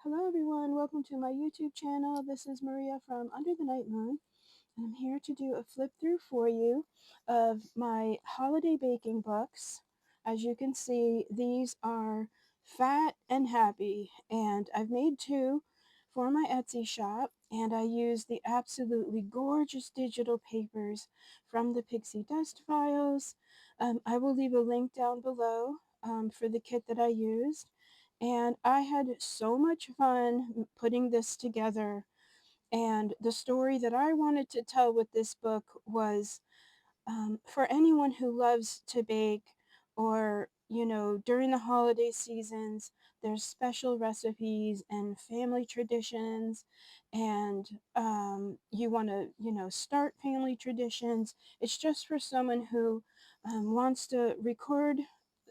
Hello everyone, welcome to my YouTube channel. This is Maria from Underthenightmoon, and I'm here to do a flip through for you of my holiday baking books. As you can see, these are fat and happy, and I've made two for my Etsy shop, and I use the absolutely gorgeous digital papers from the Pixie Dust files. I will leave a link down below for the kit that I used. And I had so much fun putting this together. And the story that I wanted to tell with this book was for anyone who loves to bake, or, during the holiday seasons, there's special recipes and family traditions, and you want to, start family traditions. It's just for someone who wants to record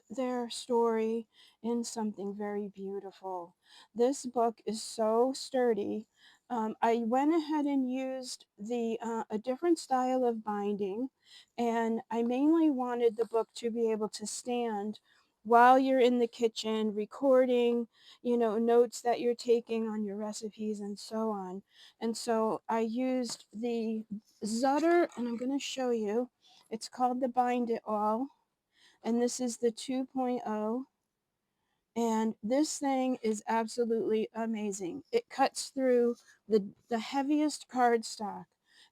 their story in something very beautiful. This book is so sturdy. I went ahead and used a different style of binding, and I mainly wanted the book to be able to stand while you're in the kitchen recording, notes that you're taking on your recipes and so on. And so I used the Zutter, and I'm going to show you. It's called the Bind It All, and this is the 2.0, and this thing is absolutely amazing. It cuts through the heaviest cardstock,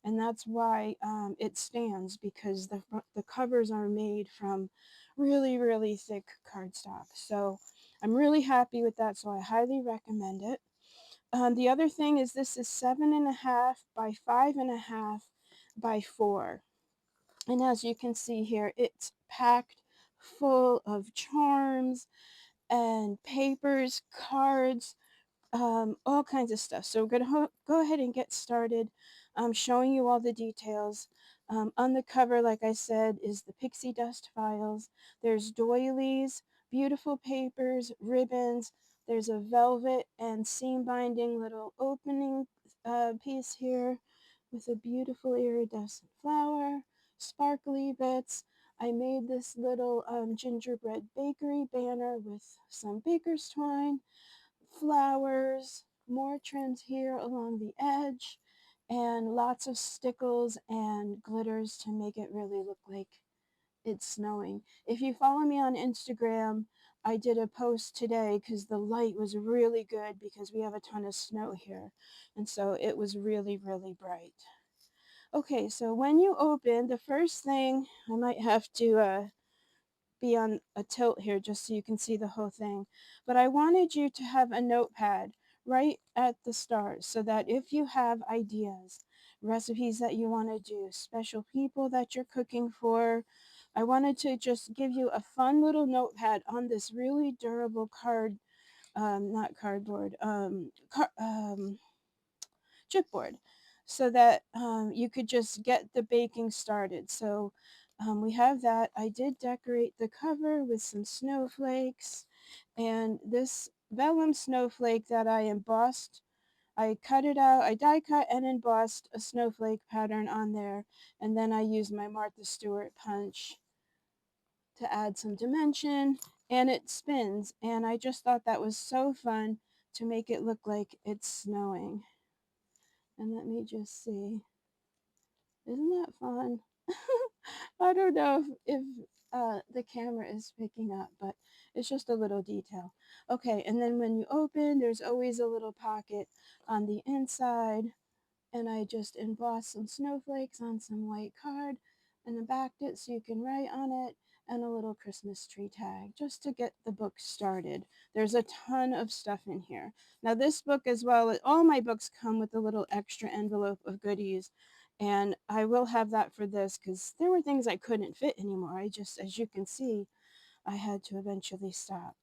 and that's why it stands, because the covers are made from really, really thick cardstock. So I'm really happy with that, so I highly recommend it. The other thing is, this is 7.5 by 5.5 by 4. And as you can see here, it's packed full of charms and papers, cards, all kinds of stuff. So we're going to go ahead and get started showing you all the details. On the cover, like I said, is the Pixie Dust files. There's doilies, beautiful papers, ribbons. There's a velvet and seam binding little opening piece here with a beautiful iridescent flower, sparkly bits. I made this little gingerbread bakery banner with some baker's twine, flowers, more trims here along the edge, and lots of stickles and glitters to make it really look like it's snowing. If you follow me on Instagram, I did a post today because the light was really good, because we have a ton of snow here. And so it was really, really bright. Okay, so when you open, the first thing, I might have to be on a tilt here just so you can see the whole thing. But I wanted you to have a notepad right at the start, so that if you have ideas, recipes that you want to do, special people that you're cooking for, I wanted to just give you a fun little notepad on this really durable not cardboard, chipboard, so that you could just get the baking started. So we have that. I did decorate the cover with some snowflakes, and this vellum snowflake that I embossed, I cut it out, I die cut and embossed a snowflake pattern on there, and then I used my Martha Stewart punch to add some dimension, and it spins, and I just thought that was so fun to make it look like it's snowing. And let me just see. Isn't that fun? I don't know if the camera is picking up, but it's just a little detail. Okay, and then when you open, there's always a little pocket on the inside, and I just embossed some snowflakes on some white card and then backed it so you can write on it, and a little Christmas tree tag just to get the book started. There's a ton of stuff in here. Now this book, as well, all my books come with a little extra envelope of goodies, and I will have that for this because there were things I couldn't fit anymore. I just, as you can see, I had to eventually stop.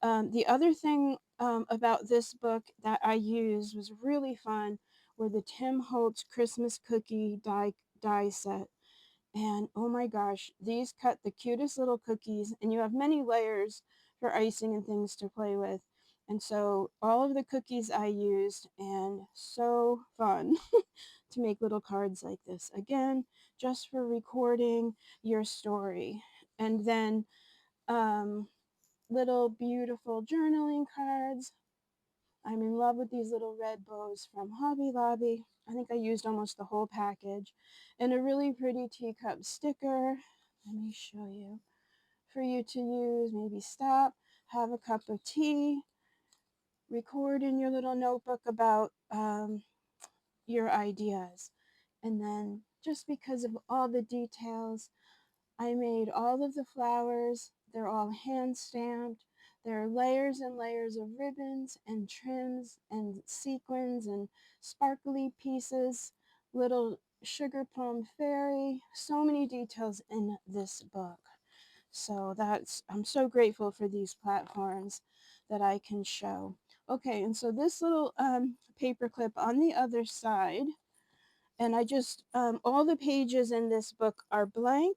The other thing about this book that I used was really fun, were the Tim Holtz Christmas cookie die set. And oh my gosh, these cut the cutest little cookies, and you have many layers for icing and things to play with. And so all of the cookies I used, and so fun to make little cards like this. Again, just for recording your story. And then little beautiful journaling cards. I'm in love with these little red bows from Hobby Lobby. I think I used almost the whole package. And a really pretty teacup sticker. Let me show you. For you to use, maybe stop, have a cup of tea, record in your little notebook about your ideas. And then just because of all the details, I made all of the flowers. They're all hand stamped. There are layers and layers of ribbons and trims and sequins and sparkly pieces, little sugar plum fairy, so many details in this book. So I'm so grateful for these platforms that I can show. Okay, and so this little paper clip on the other side, and I just, all the pages in this book are blank,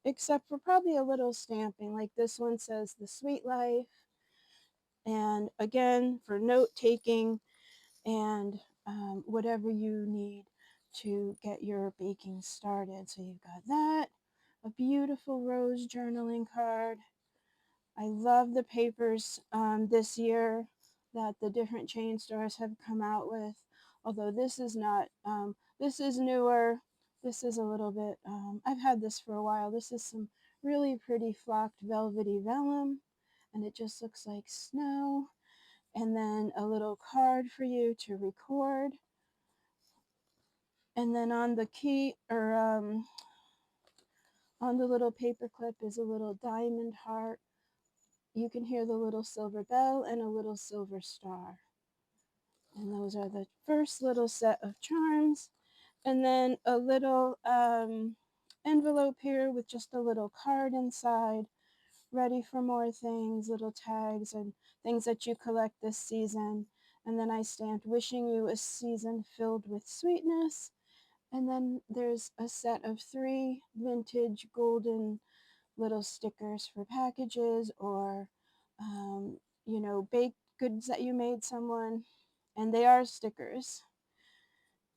except for probably a little stamping, like this one says The Sweet Life, and again, for note taking and whatever you need to get your baking started. So you've got that, a beautiful rose journaling card. I love the papers this year that the different chain stores have come out with. Although this is not, this is newer. This is a little bit, I've had this for a while. This is some really pretty flocked velvety vellum, and it just looks like snow. And then a little card for you to record. And then on the key, or on the little paper clip is a little diamond heart. You can hear the little silver bell and a little silver star. And those are the first little set of charms. And then a little envelope here with just a little card inside, ready for more things, little tags and things that you collect this season. And then I stamped wishing you a season filled with sweetness. And then there's a set of 3 vintage golden little stickers for packages or, you know, baked goods that you made someone. And they are stickers.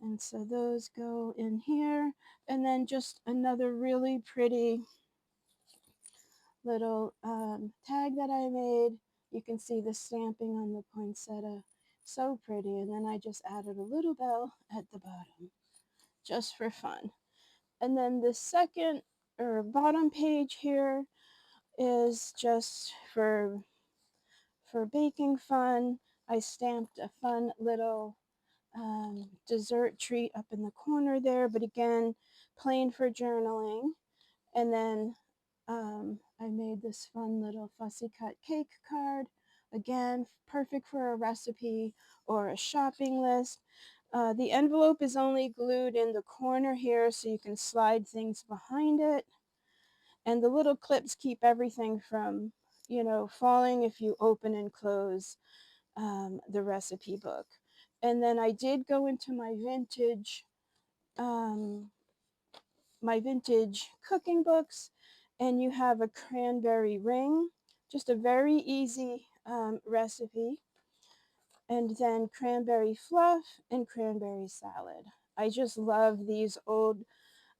And so those go in here. And then just another really pretty little tag that I made. You can see the stamping on the poinsettia. So pretty. And then I just added a little bell at the bottom, just for fun. And then the second or bottom page here is just for baking fun. I stamped a fun little dessert treat up in the corner there, but again, plain for journaling. And then I made this fun little fussy cut cake card. Again, perfect for a recipe or a shopping list. The envelope is only glued in the corner here so you can slide things behind it. And the little clips keep everything from, you know, falling if you open and close the recipe book. And then I did go into um, my vintage cooking books, and you have a cranberry ring, just a very easy recipe, and then cranberry fluff and cranberry salad. I just love these old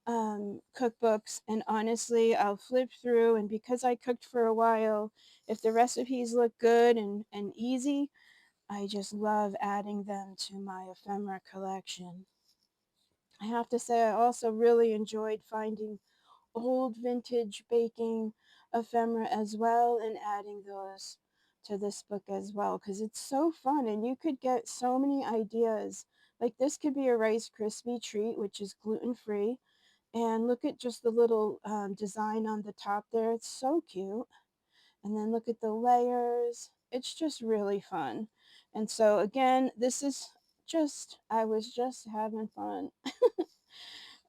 cookbooks, and honestly, I'll flip through, and because I cooked for a while, if the recipes look good and easy, I just love adding them to my ephemera collection. I have to say, I also really enjoyed finding old vintage baking ephemera as well and adding those to this book as well, because it's so fun and you could get so many ideas. Like this could be a Rice Krispie treat, which is gluten-free. And look at just the little design on the top there. It's so cute. And then look at the layers. It's just really fun. And so again, this is just, I was just having fun.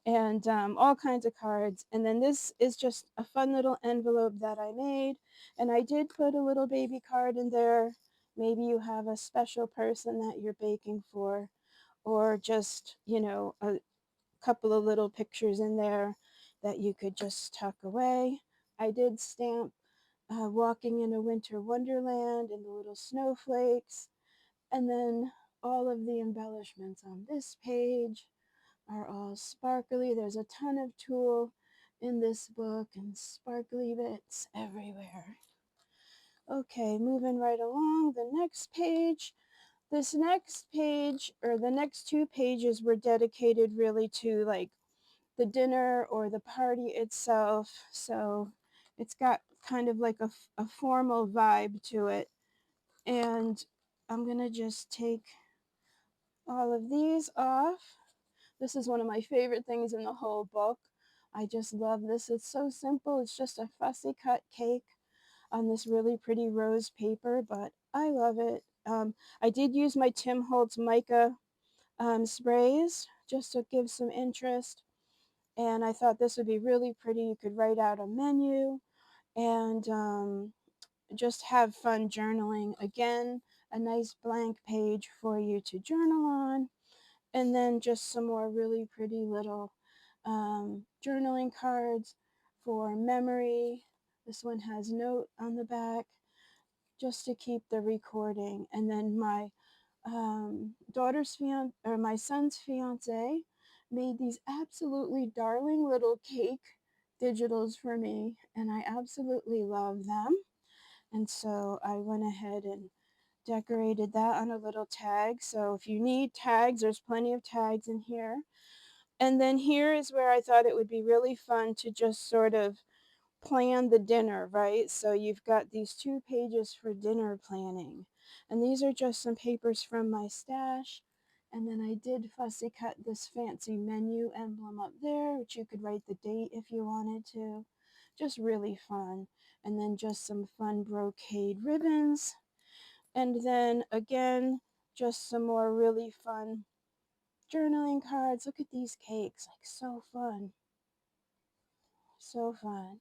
And all kinds of cards. And then this is just a fun little envelope that I made. And I did put a little baby card in there. Maybe you have a special person that you're baking for, or just, you know, a couple of little pictures in there that you could just tuck away. I did stamp walking in a winter wonderland and the little snowflakes. And then all of the embellishments on this page are all sparkly. There's a ton of tulle in this book and sparkly bits everywhere. Okay, moving right along, the next page This next page, or the next two pages, were dedicated really to like the dinner or the party itself. So it's got kind of like a formal vibe to it. And I'm going to just take all of these off. This is one of my favorite things in the whole book. I just love this. It's so simple. It's just a fussy cut cake on this really pretty rose paper, but I love it. I did use my Tim Holtz mica sprays just to give some interest, and I thought this would be really pretty. You could write out a menu and just have fun journaling. Again, a nice blank page for you to journal on, and then just some more really pretty little journaling cards for memory. This one has note on the back just to keep the recording. And then my my son's fiance made these absolutely darling little cake digitals for me, and I absolutely love them. And so I went ahead and decorated that on a little tag. So if you need tags, there's plenty of tags in here. And then here is where I thought it would be really fun to just sort of plan the dinner, right? So you've got these 2 pages for dinner planning. And these are just some papers from my stash. And then I did fussy cut this fancy menu emblem up there, which you could write the date if you wanted to. Just really fun. And then just some fun brocade ribbons. And then again, just some more really fun journaling cards. Look at these cakes, like so fun. So fun.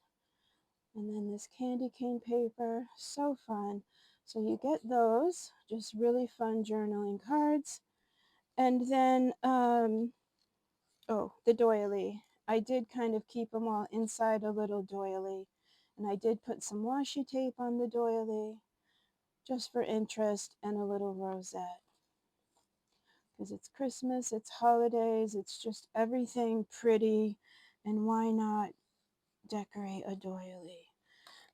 And then this candy cane paper, so fun. So you get those, just really fun journaling cards. And then, oh, the doily. I did kind of keep them all inside a little doily. And I did put some washi tape on the doily, just for interest, and a little rosette. Because it's Christmas, it's holidays, it's just everything pretty. And why not decorate a doily?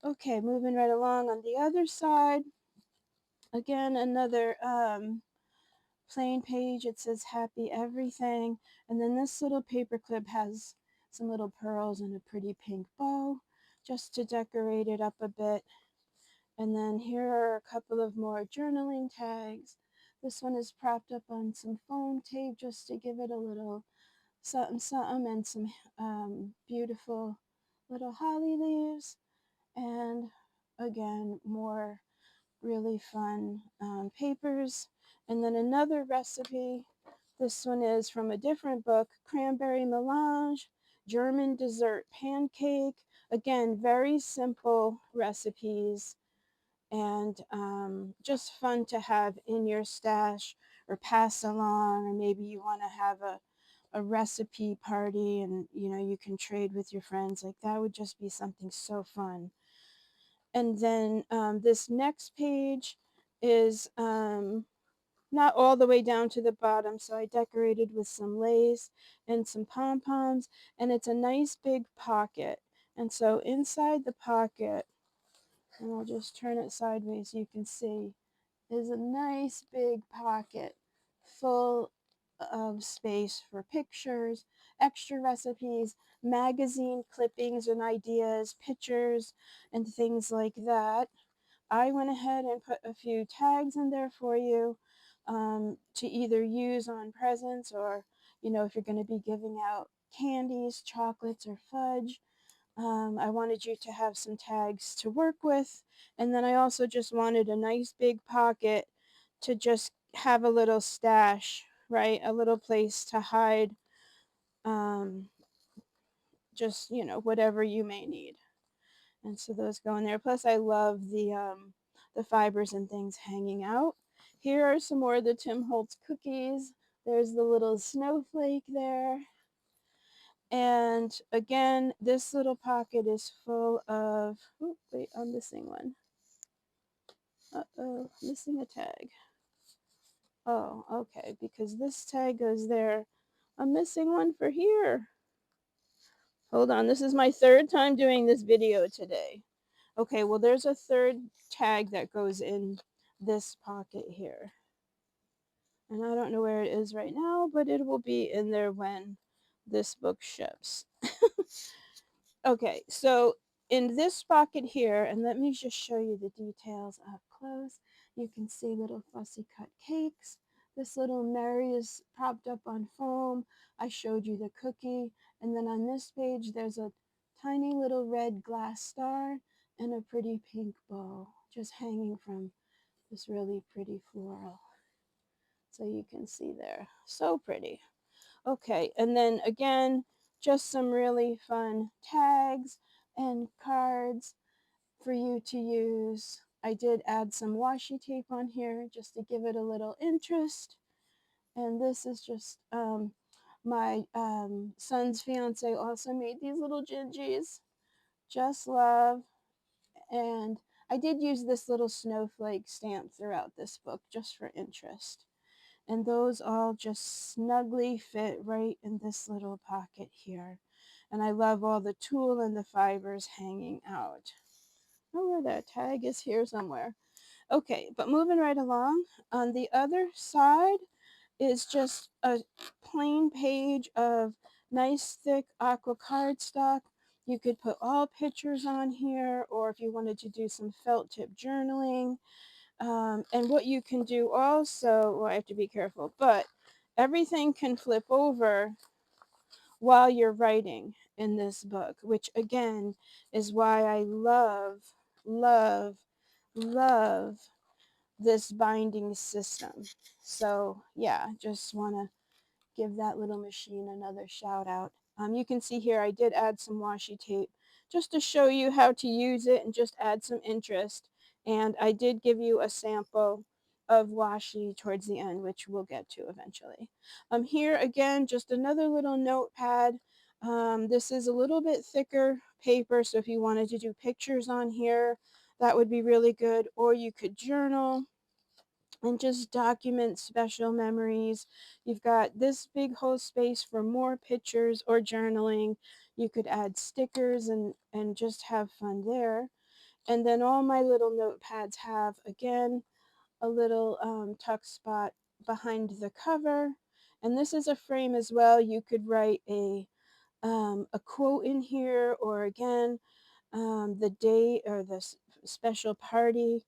Okay, moving right along on the other side. Again, another plain page. It says happy everything. And then this little paper clip has some little pearls and a pretty pink bow just to decorate it up a bit. And then here are a couple of more journaling tags. This one is propped up on some foam tape just to give it a little something something, and some beautiful little holly leaves. And again, more really fun papers. And then another recipe. This one is from a different book, Cranberry Melange, German Dessert Pancake. Again, very simple recipes, and just fun to have in your stash or pass along, or maybe you want to have a recipe party and you can trade with your friends. Like that would just be something so fun. And then this next page is not all the way down to the bottom, so I decorated with some lace and some pom-poms, and it's a nice big pocket. And so inside the pocket, and I'll just turn it sideways so you can see, is a nice big pocket full of space for pictures, extra recipes, magazine clippings and ideas, pictures, and things like that. I went ahead and put a few tags in there for you to either use on presents, or, if you're going to be giving out candies, chocolates, or fudge. I wanted you to have some tags to work with. And then I also just wanted a nice big pocket to just have a little stash, right? A little place to hide just, whatever you may need. And so those go in there. Plus I love the fibers and things hanging out. Here are some more of the Tim Holtz cookies. There's the little snowflake there. And again, this little pocket is full of, oh, wait, I'm missing one. Uh-oh, missing a tag. Oh, okay, because this tag goes there. I'm missing one for here. Hold on, this is my third time doing this video today. Okay, well, there's a third tag that goes in this pocket here. And I don't know where it is right now, but it will be in there when this book ships. Okay, so in this pocket here, and let me just show you the details up close. You can see little fussy cut cakes. This little Mary is propped up on foam. I showed you the cookie. And then on this page, there's a tiny little red glass star and a pretty pink bow just hanging from this really pretty floral. So you can see there. So pretty. Okay, and then again, just some really fun tags and cards for you to use. I did add some washi tape on here just to give it a little interest. And this is just my son's fiance also made these little gingies. Just love. And I did use this little snowflake stamp throughout this book just for interest. And those all just snugly fit right in this little pocket here. And I love all the tulle and the fibers hanging out. Oh, where that tag is here somewhere. Okay, but moving right along, on the other side is just a plain page of nice thick aqua cardstock. You could put all pictures on here, or if you wanted to do some felt tip journaling, and what you can do also, well, I have to be careful, but everything can flip over while you're writing in this book, which again is why I love, love, love this binding system. So yeah, just want to give that little machine another shout out. You can see here I did add some washi tape just to show you how to use it and just add some interest. And I did give you a sample of washi towards the end, which we'll get to eventually. Here again, just another little notepad. This is a little bit thicker paper, so if you wanted to do pictures on here, that would be really good. Or you could journal and just document special memories. You've got this big whole space for more pictures or journaling. You could add stickers and just have fun there. And then all my little notepads have, again, a little tuck spot behind the cover. And this is a frame as well. You could write a quote in here, or again, the date or the special party.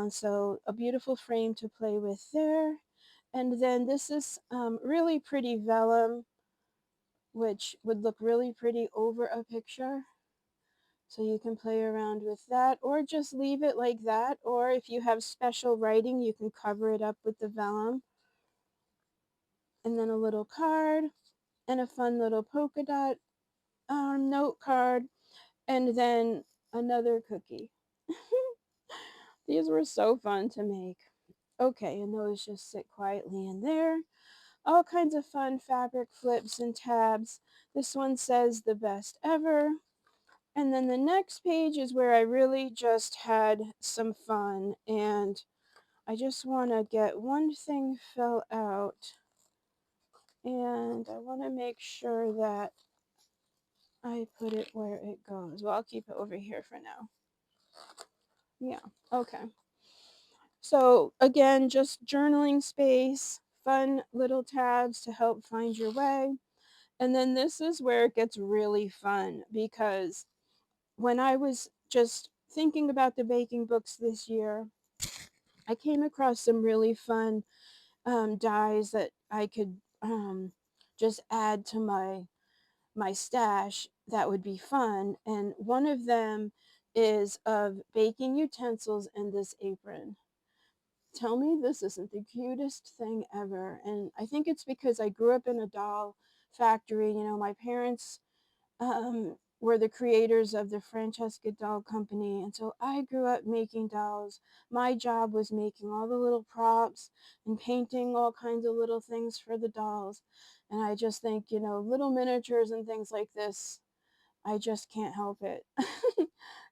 So a beautiful frame to play with there. And then this is really pretty vellum, which would look really pretty over a picture. So you can play around with that, or just leave it like that. Or if you have special writing, you can cover it up with the vellum. And then a little card and a fun little polka dot note card. And then another cookie. These were so fun to make. Okay, and those just sit quietly in there. All kinds of fun fabric flips and tabs. This one says the best ever. And then the next page is where I really just had some fun. And I just want to get one thing fell out. And I want to make sure that I put it where it goes. Well, I'll keep it over here for now. Yeah, okay. So again, just journaling space, fun little tabs to help find your way. And then this is where it gets really fun, because when I was just thinking about the baking books this year, I came across some really fun dies that I could just add to my stash that would be fun. And one of them is of baking utensils and this apron. Tell me this isn't the cutest thing ever. And I think it's because I grew up in a doll factory. You know, my parents were the creators of the Francesca Doll Company. And so I grew up making dolls. My job was making all the little props and painting all kinds of little things for the dolls. And I just think, you know, little miniatures and things like this, I just can't help it.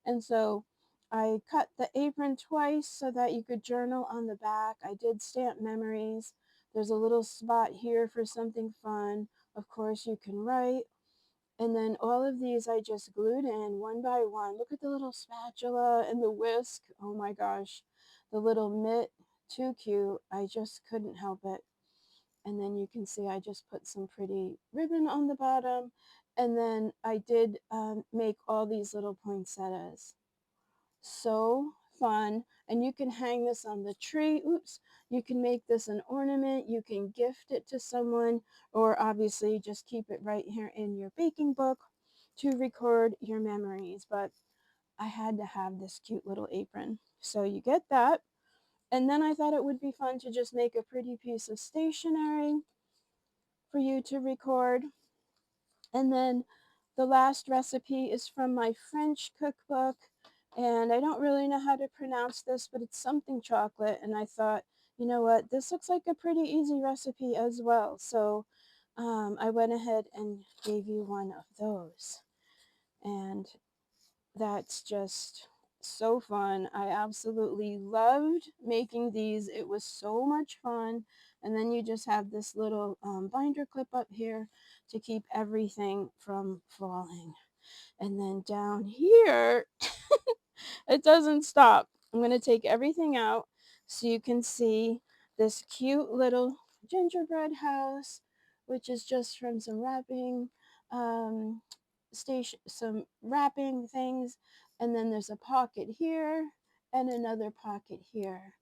And so I cut the apron twice so that you could journal on the back. I did stamp memories. There's a little spot here for something fun. Of course, you can write. And then all of these I just glued in one by one. Look at the little spatula and the whisk. Oh my gosh. The little mitt. Too cute. I just couldn't help it. And then you can see I just put some pretty ribbon on the bottom. And then I did make all these little poinsettias. So fun. And you can hang this on the tree. Oops. You can make this an ornament. You can gift it to someone, or obviously just keep it right here in your baking book to record your memories. But I had to have this cute little apron. So you get that. And then I thought it would be fun to just make a pretty piece of stationery for you to record. And then the last recipe is from my French cookbook. And I don't really know how to pronounce this, but it's something chocolate. And I thought, you know what, this looks like a pretty easy recipe as well. So I went ahead and gave you one of those. And that's just so fun. I absolutely loved making these. It was so much fun. And then you just have this little binder clip up here to keep everything from falling. And then down here, it doesn't stop. I'm going to take everything out so you can see this cute little gingerbread house, which is just from some wrapping some wrapping things. And then there's a pocket here and another pocket here.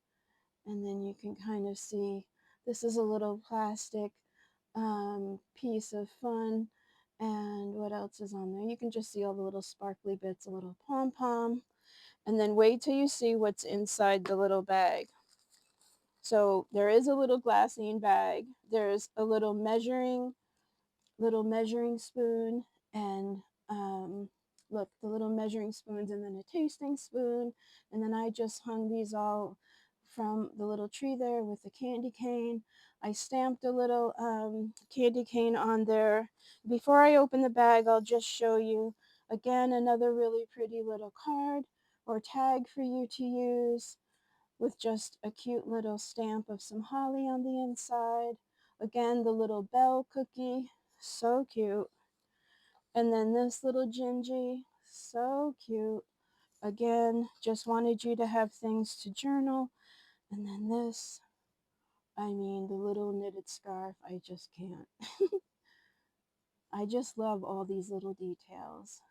And then you can kind of see this is a little plastic piece of fun. And what else is on there? You can just see all the little sparkly bits, a little pom-pom. And then wait till you see what's inside the little bag. So there is a little glassine bag. There's a little measuring spoon, and look, the little measuring spoons, and then a tasting spoon. And then I just hung these all from the little tree there with the candy cane. I stamped a little candy cane on there. Before I open the bag, I'll just show you again another really pretty little card or tag for you to use with just a cute little stamp of some holly on the inside. Again, the little bell cookie, so cute. And then this little Gingy, so cute. Again, just wanted you to have things to journal. And then this, I mean, the little knitted scarf, I just can't. I just love all these little details.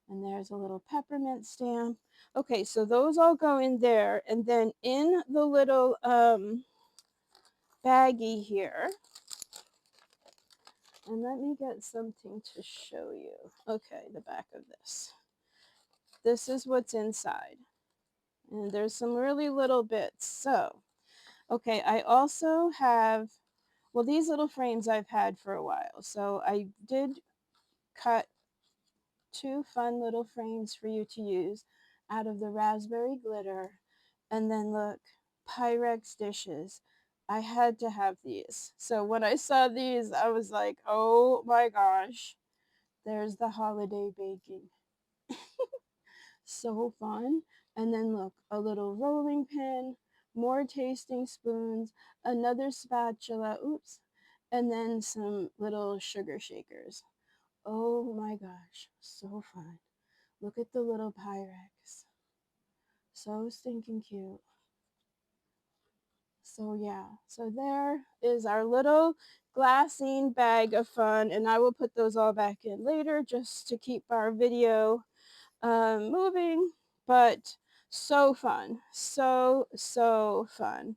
And there's a little peppermint stamp. Okay, so those all go in there. And then in the little baggie here, and let me get something to show you. Okay, the back of this. This is what's inside. And there's some really little bits. So, okay, I also have, well, these little frames I've had for a while. So I did cut two fun little frames for you to use out of the raspberry glitter. And then look, Pyrex dishes. I had to have these. So when I saw these, I was like, oh my gosh, there's the holiday baking. So fun. And then look, a little rolling pin, more tasting spoons, another spatula, oops, and then some little sugar shakers. Oh my gosh, so fun. Look at the little Pyrex. So stinking cute. So yeah, so there is our little glassine bag of fun, and I will put those all back in later just to keep our video moving, but so fun, so fun.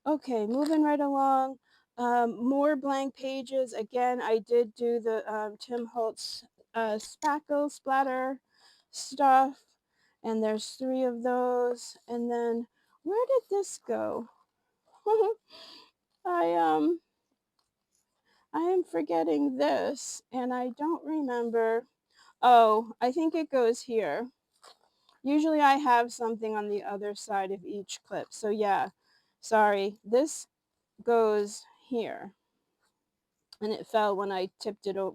Okay, moving right along. More blank pages. Again, I did do the Tim Holtz spackle splatter stuff, and there's 3 of those. And then where did this go? I I am forgetting this, and I don't remember. Oh, I think it goes here. Usually I have something on the other side of each clip. So yeah, sorry, this goes here. And it fell when I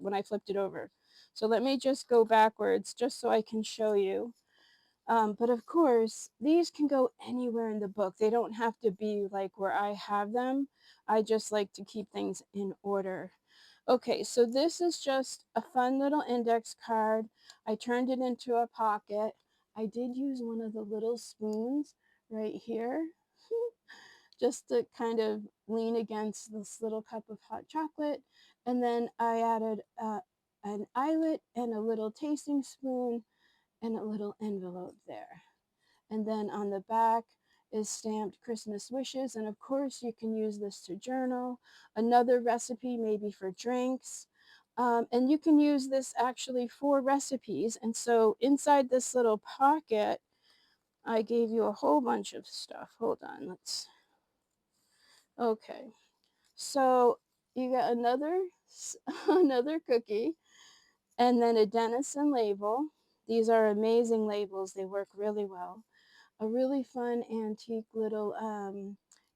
when I flipped it over. So let me just go backwards just so I can show you. But of course, these can go anywhere in the book. They don't have to be like where I have them. I just like to keep things in order. Okay, so this is just a fun little index card. I turned it into a pocket. I did use one of the little spoons right here just to kind of lean against this little cup of hot chocolate. And then I added an eyelet and a little tasting spoon and a little envelope there. And then on the back is stamped Christmas wishes. And of course, you can use this to journal. Another recipe maybe for drinks. And you can use this actually for recipes. And so inside this little pocket, I gave you a whole bunch of stuff. Hold on, okay. So you got another cookie and then a Denison label. These are amazing labels. They work really well. A really fun antique little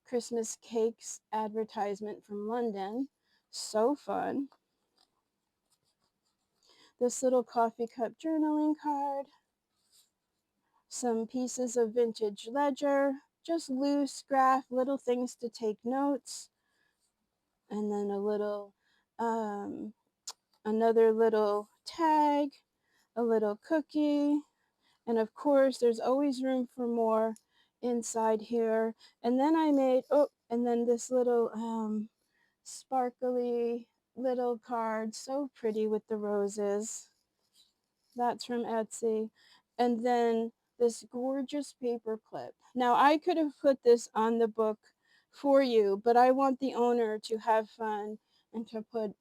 Christmas cakes advertisement from London. So fun. This little coffee cup journaling card. Some pieces of vintage ledger. Just loose graph, little things to take notes. And then another little tag, a little cookie. And of course, there's always room for more inside here. And then I made, oh, and then this little sparkly little card, so pretty with the roses. That's from Etsy. And then this gorgeous paper clip. Now, I could have put this on the book for you, but I want the owner to have fun and to put,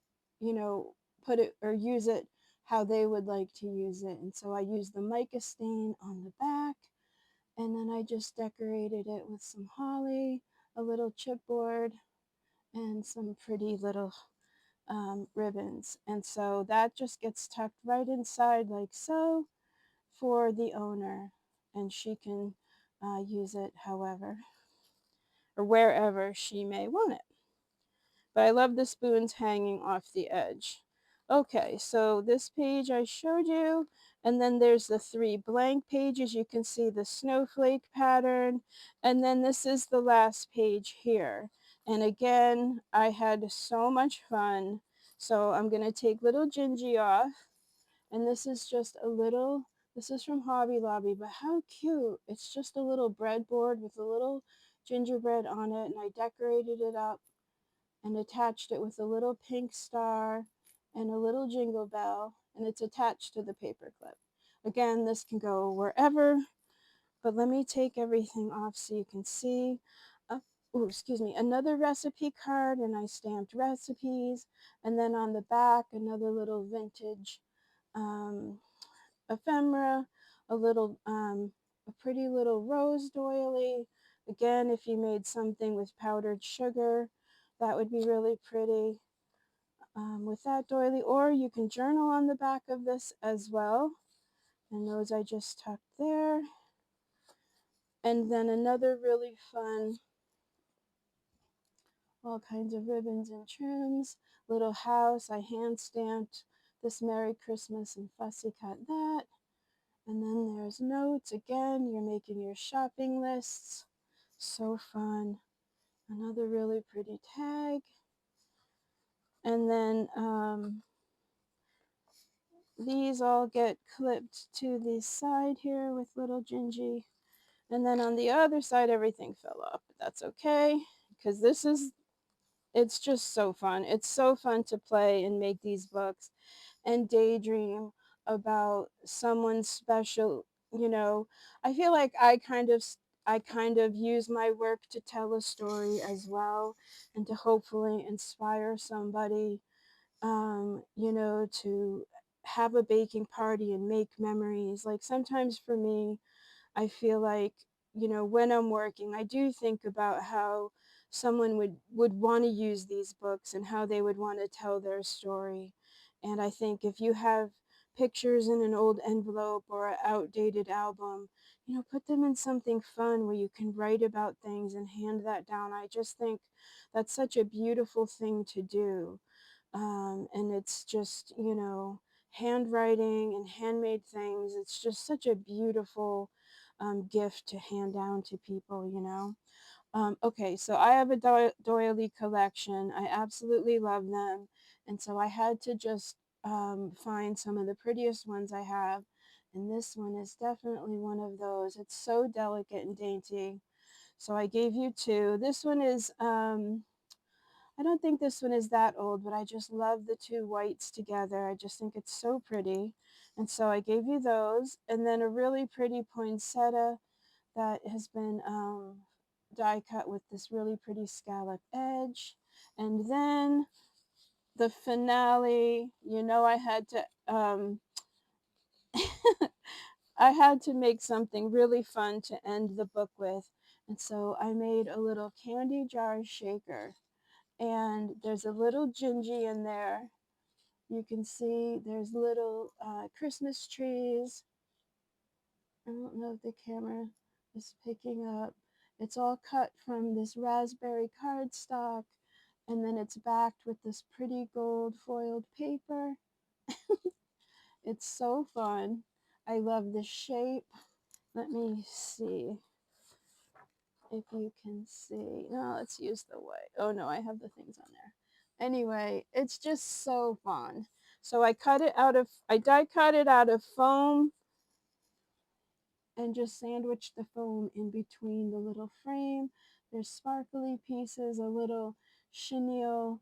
put it or use it how they would like to use it. And so I used the mica stain on the back, and then I just decorated it with some holly, a little chipboard, and some pretty little ribbons. And so that just gets tucked right inside like so for the owner, and she can use it however or wherever she may want it. But I love the spoons hanging off the edge. Okay, so this page I showed you, and then there's the 3 blank pages. You can see the snowflake pattern, and then this is the last page here. And again, I had so much fun. So I'm going to take little Gingy off, and this is just a little, this is from Hobby Lobby, but how cute. It's just a little breadboard with a little gingerbread on it, and I decorated it up and attached it with a little pink star and a little jingle bell, and it's attached to the paper clip. Again, this can go wherever, but let me take everything off so you can see. Oh, excuse me, another recipe card, and I stamped recipes, and then on the back, another little vintage um, ephemera, a pretty little rose doily. Again, if you made something with powdered sugar, that would be really pretty with that doily. Or you can journal on the back of this as well. And those I just tucked there. And then another really fun, all kinds of ribbons and trims. Little house, I hand stamped this Merry Christmas and fussy cut that. And then there's notes. Again, you're making your shopping lists. So fun. Another really pretty tag. And then these all get clipped to the side here with little Gingy. And then on the other side, everything fell off. But that's okay, because it's just so fun. It's so fun to play and make these books and daydream about someone special. I feel like I kind of use my work to tell a story as well, and to hopefully inspire somebody, to have a baking party and make memories. Like sometimes for me, I feel like, when I'm working, I do think about how someone would want to use these books and how they would want to tell their story. And I think if you have pictures in an old envelope or an outdated album, put them in something fun where you can write about things and hand that down. I just think that's such a beautiful thing to do. And it's just, handwriting and handmade things. It's just such a beautiful gift to hand down to people. Okay, so I have a doily collection. I absolutely love them. And so I had to just find some of the prettiest ones I have. And this one is definitely one of those. It's so delicate and dainty. So I gave you 2. This one is I don't think this one is that old, but I just love the two whites together. I just think it's so pretty. And so I gave you those. And then a really pretty poinsettia that has been die cut with this really pretty scallop edge. And then the finale, you know, I had to I had to make something really fun to end the book with. And so I made a little candy jar shaker. And there's a little gingy in there. You can see there's little Christmas trees. I don't know if the camera is picking up. It's all cut from this raspberry cardstock, and then it's backed with this pretty gold foiled paper. It's so fun. I love the shape. Let me see if you can see. No, let's use the white. Oh no, I have the things on there. Anyway, it's just so fun. So I die cut it out of foam and just sandwich the foam in between the little frame. There's sparkly pieces, a little chenille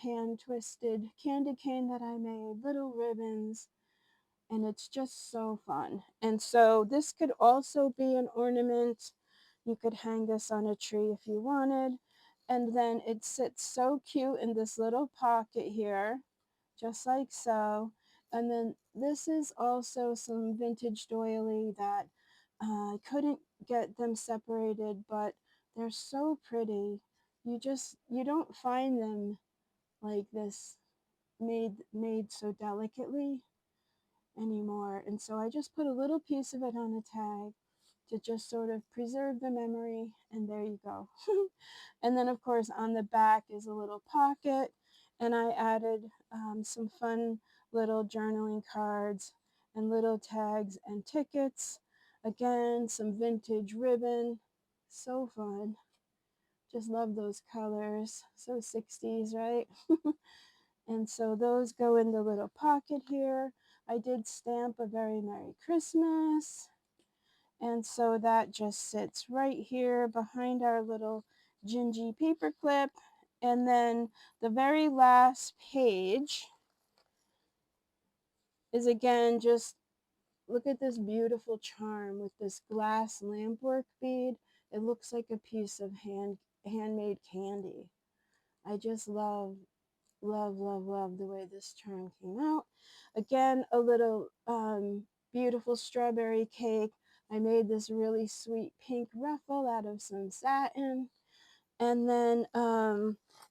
hand twisted candy cane that I made, little ribbons, and it's just so fun. And so this could also be an ornament. You could hang this on a tree if you wanted. And then it sits so cute in this little pocket here, just like so. And then this is also some vintage doily that I couldn't get them separated, but they're so pretty. You don't find them like this made so delicately anymore. And so I just put a little piece of it on a tag to just sort of preserve the memory, and there you go. And then of course on the back is a little pocket, and I added some fun little journaling cards and little tags and tickets. Again, some vintage ribbon. So fun. Just love those colors. So 60s, right? And so those go in the little pocket here. I did stamp a very Merry Christmas. And so that just sits right here behind our little gingy paper clip. And then the very last page is again just look at this beautiful charm with this glass lampwork bead. It looks like a piece of handmade candy. I just love love the way this charm came out. Again, a little beautiful strawberry cake. I made this really sweet pink ruffle out of some satin. And then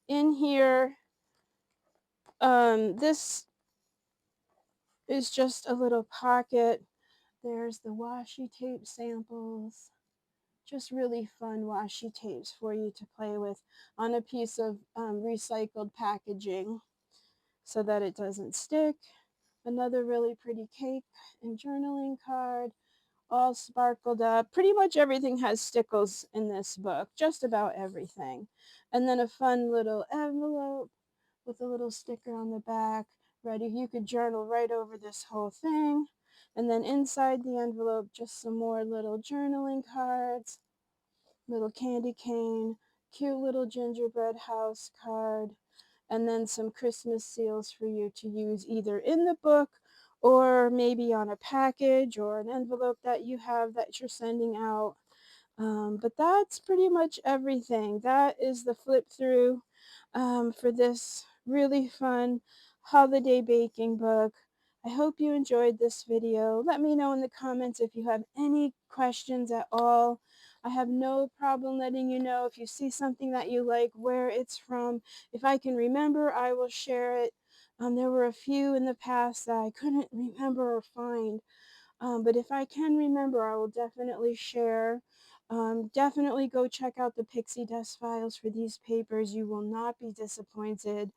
in here, this is just a little pocket. There's the washi tape samples. Just really fun washi tapes for you to play with on a piece of recycled packaging so that it doesn't stick. Another really pretty cake and journaling card, all sparkled up. Pretty much everything has stickles in this book, just about everything. And then a fun little envelope with a little sticker on the back. Ready, you could journal right over this whole thing. And then inside the envelope, just some more little journaling cards, little candy cane, cute little gingerbread house card, and then some Christmas seals for you to use either in the book or maybe on a package or an envelope that you have that you're sending out. But that's pretty much everything. That is the flip through for this really fun holiday baking book. I hope you enjoyed this video. Let me know in the comments if you have any questions at all. I have no problem letting you know if you see something that you like, where it's from. If I can remember, I will share it. There were a few in the past that I couldn't remember or find. But if I can remember, I will definitely share. Definitely go check out the Pixie Dust files for these papers. You will not be disappointed.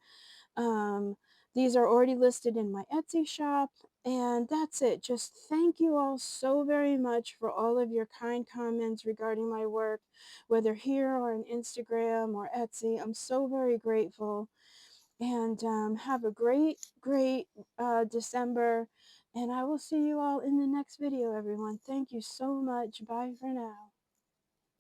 Um, these are already listed in my Etsy shop. And that's it. Just thank you all so very much for all of your kind comments regarding my work, whether here or on Instagram or Etsy. I'm so very grateful. And have a great December. And I will see you all in the next video, everyone. Thank you so much. Bye for now.